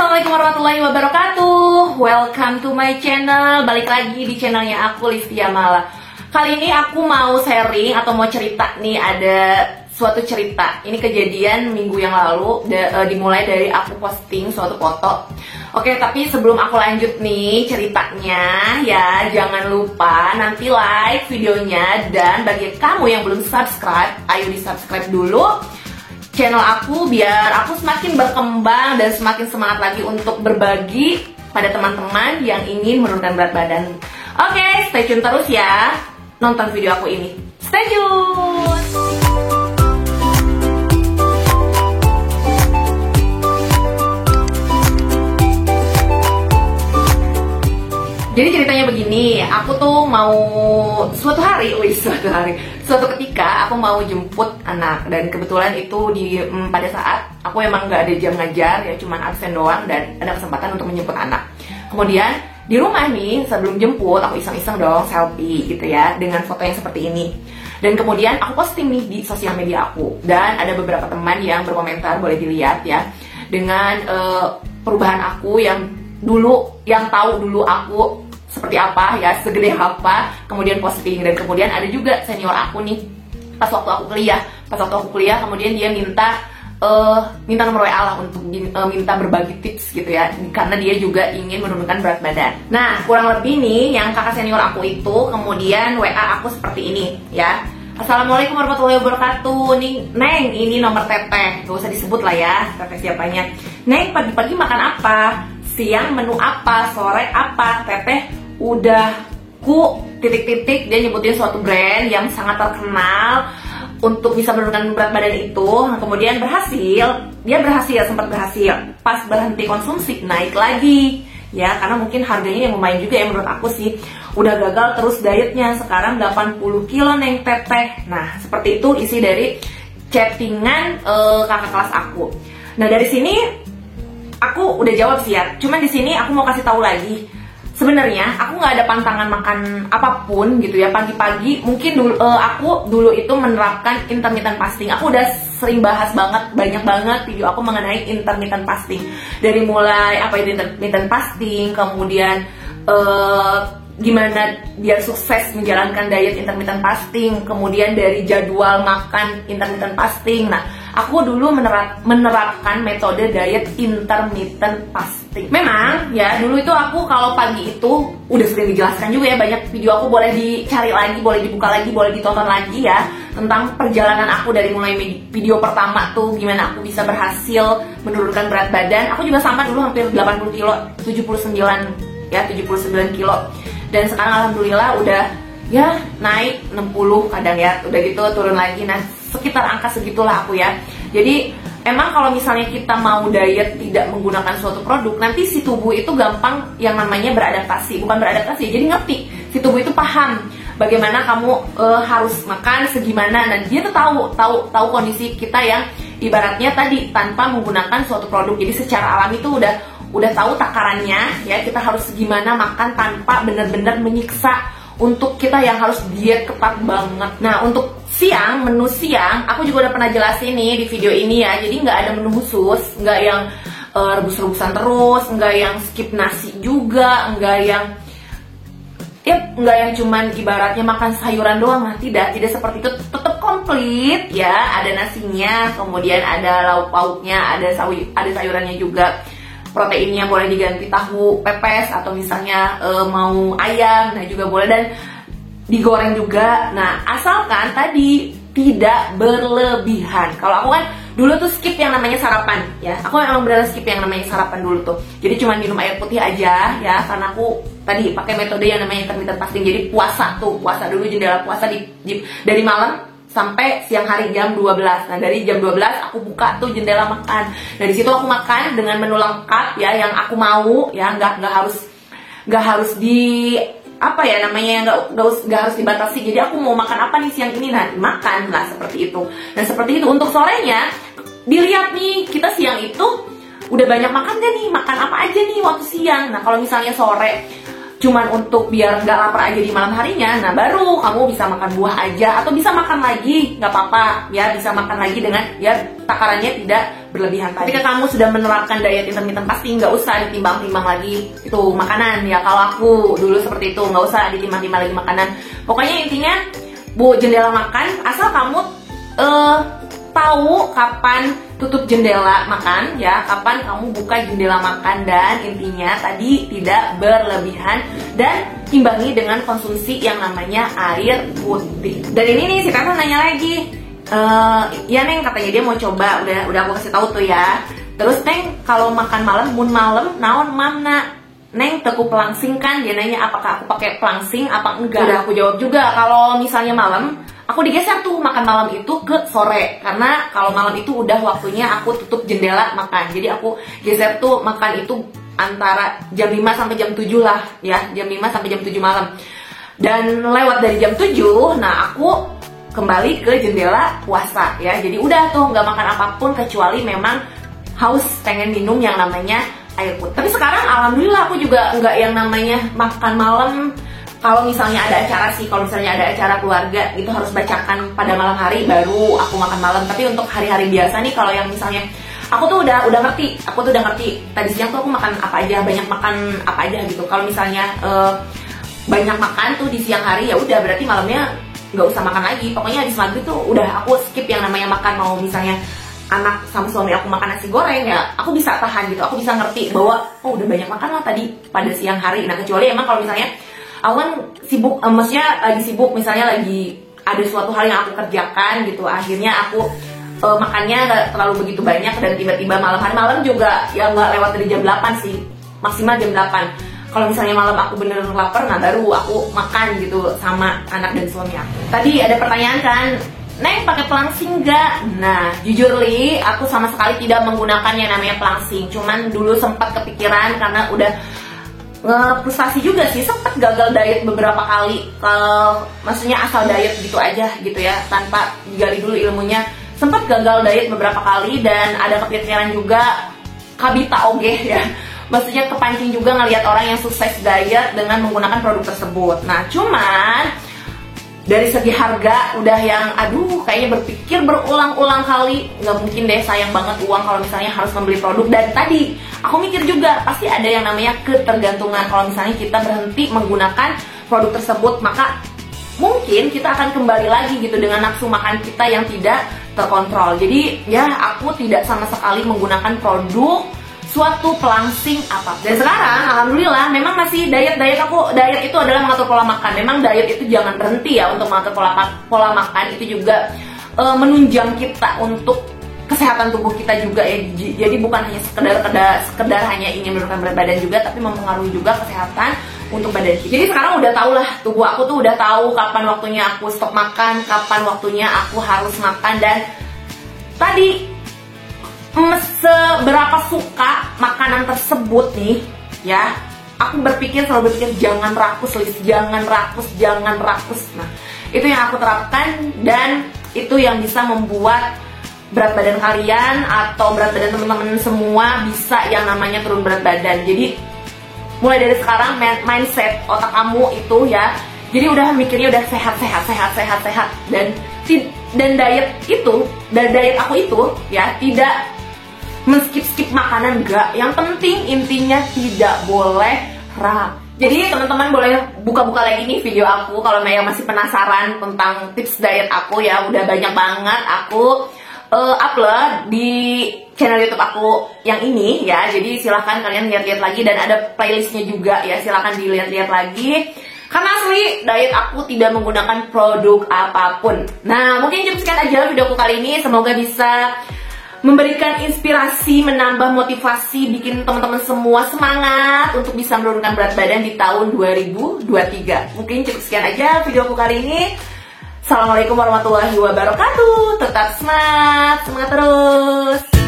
Assalamualaikum warahmatullahi wabarakatuh. Welcome to my channel. Balik lagi di channelnya aku, Listia Mala. Kali ini aku mau sharing atau mau cerita nih, ada suatu cerita. Ini kejadian minggu yang lalu, dimulai dari aku posting suatu foto. Oke, tapi sebelum aku lanjut nih ceritanya, ya jangan lupa nanti like videonya. Dan bagi kamu yang belum subscribe, ayo di subscribe dulu channel aku biar aku semakin berkembang dan semakin semangat lagi untuk berbagi pada teman-teman yang ingin menurunkan berat badan. Oke, stay tune terus ya, nonton video aku ini. Stay tune. Jadi ceritanya begini, aku tuh mau suatu ketika aku mau jemput anak, dan kebetulan itu pada saat aku emang nggak ada jam ngajar ya, cuman absen doang dan ada kesempatan untuk menjemput anak. Kemudian di rumah nih sebelum jemput aku iseng-iseng dong selfie gitu ya dengan foto yang seperti ini. Dan kemudian aku posting nih di sosial media aku, dan ada beberapa teman yang berkomentar, boleh dilihat ya, dengan perubahan aku yang tahu dulu aku seperti apa ya, segede apa, kemudian posting. Dan kemudian ada juga senior aku nih, pas waktu aku kuliah kemudian dia minta nomor WA lah untuk minta berbagi tips gitu ya, karena dia juga ingin menurunkan berat badan. Nah, kurang lebih nih yang kakak senior aku itu kemudian WA aku seperti ini ya. Assalamualaikum warahmatullahi wabarakatuh. Nih, Neng, ini nomor teteh, gak usah disebut lah ya teteh siapanya. Neng, pagi-pagi makan apa? Siang menu apa? Sore apa? Teteh udah titik-titik, dia nyebutin suatu brand yang sangat terkenal untuk bisa menurunkan berat badan itu. Nah, kemudian sempat berhasil. Pas berhenti konsumsi naik lagi ya, karena mungkin harganya yang lumayan juga ya menurut aku sih. Udah gagal terus dietnya, sekarang 80 kilo Neng teteh. Nah, seperti itu isi dari chattingan kakak kelas aku. Nah, dari sini aku udah jawab sih ya. Cuman di sini aku mau kasih tahu lagi. Sebenarnya aku nggak ada pantangan makan apapun gitu ya. Pagi-pagi mungkin aku dulu itu menerapkan intermittent fasting. Aku udah sering bahas banyak banget video aku mengenai intermittent fasting. Dari mulai apa itu intermittent fasting, kemudian gimana biar sukses menjalankan diet intermittent fasting, kemudian dari jadwal makan intermittent fasting. Nah, aku dulu menerapkan metode diet intermittent fasting. Memang ya, dulu itu aku kalau pagi itu udah sering dijelaskan juga ya, banyak video aku, boleh dicari lagi, boleh dibuka lagi, boleh ditonton lagi ya, tentang perjalanan aku dari mulai video pertama tuh gimana aku bisa berhasil menurunkan berat badan. Aku juga sama dulu hampir 80 kilo, 79 kilo. Dan sekarang alhamdulillah udah ya naik 60 kadang ya, udah gitu turun lagi. Nah, sekitar angka segitulah aku ya. Jadi emang kalau misalnya kita mau diet tidak menggunakan suatu produk, nanti si tubuh itu gampang yang namanya beradaptasi. Bukan beradaptasi, jadi ngerti. Si tubuh itu paham bagaimana kamu harus makan segimana. Dan dia tuh tahu kondisi kita yang ibaratnya tadi tanpa menggunakan suatu produk. Jadi secara alami itu udah tahu takarannya ya, kita harus gimana makan tanpa benar-benar menyiksa untuk kita yang harus diet ketat banget. Nah, untuk menu siang aku juga udah pernah jelasin nih di video ini ya. Jadi nggak ada menu khusus, nggak yang rebus-rebusan terus, nggak yang skip nasi juga, nggak yang cuman ibaratnya makan sayuran doang. Nah, tidak seperti itu, tetap komplit ya. Ada nasinya, kemudian ada lauk pauknya, ada sayurannya juga. Proteinnya boleh diganti tahu pepes atau misalnya mau ayam, nah juga boleh, dan digoreng juga. Nah, asalkan tadi tidak berlebihan. Kalau aku kan dulu tuh skip yang namanya sarapan ya. Aku emang benar skip yang namanya sarapan dulu tuh. Jadi cuma minum air putih aja ya, karena aku tadi pakai metode yang namanya intermittent fasting. Jadi puasa dulu, jendela puasa dari malam sampai siang hari jam 12. Nah, dari jam 12 aku buka tuh jendela makan. Nah, di situ aku makan dengan menu lengkap ya, yang aku mau ya, nggak harus di apa ya namanya, nggak harus dibatasi. Jadi aku mau makan apa nih siang ini, nah makan lah seperti itu. Dan seperti itu untuk sorenya, dilihat nih kita siang itu udah banyak makan gak nih, makan apa aja nih waktu siang. Nah, kalau misalnya sore cuman untuk biar nggak lapar aja di malam harinya, nah baru kamu bisa makan buah aja, atau bisa makan lagi, nggak apa-apa ya, bisa makan lagi dengan ya takarannya tidak berlebihan tadi. Ketika kamu sudah menerapkan diet intermittent fasting, nggak usah ditimbang-timbang lagi itu makanan ya. Kalau aku dulu seperti itu, nggak usah ditimbang-timbang lagi makanan. Pokoknya intinya bu, jendela makan asal kamu tahu kapan tutup jendela makan ya, kapan kamu buka jendela makan, dan intinya tadi tidak berlebihan dan imbangi dengan konsumsi yang namanya air putih. Dan ini nih si Tata nanya lagi, ya Neng katanya dia mau coba, udah aku kasih tahu tuh ya. Terus Neng kalau makan malam, mun malam naon mamna? Neng teku pelangsing kan, dia nanya apakah aku pakai pelangsing apa enggak. Udah aku jawab juga, kalau misalnya malam aku digeser tuh makan malam itu ke sore, karena kalau malam itu udah waktunya aku tutup jendela makan. Jadi aku geser tuh makan itu antara jam 5 sampai jam 7 lah ya, jam 5 sampai jam 7 malam. Dan lewat dari jam 7, nah aku kembali ke jendela puasa ya. Jadi udah tuh nggak makan apapun kecuali memang haus pengen minum yang namanya air putih. Tapi sekarang alhamdulillah aku juga nggak yang namanya makan malam. Kalau misalnya ada acara sih, kalau misalnya ada acara keluarga itu harus bacakan pada malam hari baru aku makan malam. Tapi untuk hari-hari biasa nih, kalau yang misalnya aku tuh udah ngerti, tadi siang tuh aku makan apa aja, banyak makan apa aja gitu. Kalau misalnya banyak makan tuh di siang hari, ya udah berarti malamnya nggak usah makan lagi. Pokoknya habis maghrib tuh udah aku skip yang namanya makan. Mau misalnya anak sama suami aku makan nasi goreng ya, aku bisa tahan gitu, aku bisa ngerti bahwa oh udah banyak makan lah tadi pada siang hari. Nah kecuali emang kalau misalnya aku kan sibuk, maksudnya lagi sibuk, misalnya lagi ada suatu hal yang aku kerjakan gitu, akhirnya aku makannya gak terlalu begitu banyak, dan tiba-tiba malam juga ya nggak lewat dari jam 8 sih, maksimal jam 8. Kalau misalnya malam aku bener lapar, nah baru aku makan gitu sama anak dan suami aku. Tadi ada pertanyaan kan, Neng pakai pelangsing nggak? Nah jujur Li, aku sama sekali tidak menggunakan yang namanya pelangsing. Cuman dulu sempat kepikiran karena udah frustasi juga sih, sempet gagal diet beberapa kali. Maksudnya asal diet gitu aja gitu ya, tanpa digali dulu ilmunya. Sempet gagal diet beberapa kali, dan ada kepikiran juga kabita oge ya. Maksudnya kepancing juga ngelihat orang yang sukses diet dengan menggunakan produk tersebut. Nah cuman dari segi harga udah yang aduh kayaknya berpikir berulang-ulang kali, nggak mungkin deh, sayang banget uang kalau misalnya harus membeli produk. Dan tadi aku mikir juga pasti ada yang namanya ketergantungan. Kalau misalnya kita berhenti menggunakan produk tersebut, maka mungkin kita akan kembali lagi gitu dengan nafsu makan kita yang tidak terkontrol. Jadi ya aku tidak sama sekali menggunakan produk suatu pelangsing apa. Dan sekarang alhamdulillah memang masih diet aku. Diet itu adalah mengatur pola makan. Memang diet itu jangan berhenti ya untuk mengatur pola makan. Itu juga menunjang kita untuk kesehatan tubuh kita juga ya. Jadi bukan hanya sekedar hanya ingin menurunkan berat badan juga, tapi mempengaruhi juga kesehatan untuk badan kita. Jadi sekarang udah tau lah, tubuh aku tuh udah tahu kapan waktunya aku stop makan, kapan waktunya aku harus makan. Dan tadi seberapa suka makanan tersebut nih ya, aku selalu berpikir jangan rakus Liz, jangan rakus. Nah itu yang aku terapkan, dan itu yang bisa membuat berat badan kalian atau berat badan teman-teman semua bisa yang namanya turun berat badan. Jadi mulai dari sekarang mindset otak kamu itu ya, jadi udah mikirnya udah sehat. Dan diet aku itu ya tidak men-skip makanan, enggak. Yang penting intinya tidak boleh rakus. Jadi teman-teman boleh buka-buka lagi nih video aku kalau yang masih penasaran tentang tips diet aku ya. Udah banyak banget aku upload di channel YouTube aku yang ini ya. Jadi silahkan kalian lihat-lihat lagi, dan ada playlistnya juga ya, silahkan dilihat-lihat lagi. Karena asli diet aku tidak menggunakan produk apapun. Nah mungkin cukup sekian aja videoku kali ini. Semoga bisa memberikan inspirasi, menambah motivasi, bikin teman-teman semua semangat untuk bisa menurunkan berat badan di tahun 2023. Mungkin cukup sekian aja videoku kali ini. Assalamualaikum warahmatullahi wabarakatuh. Tetap semangat terus.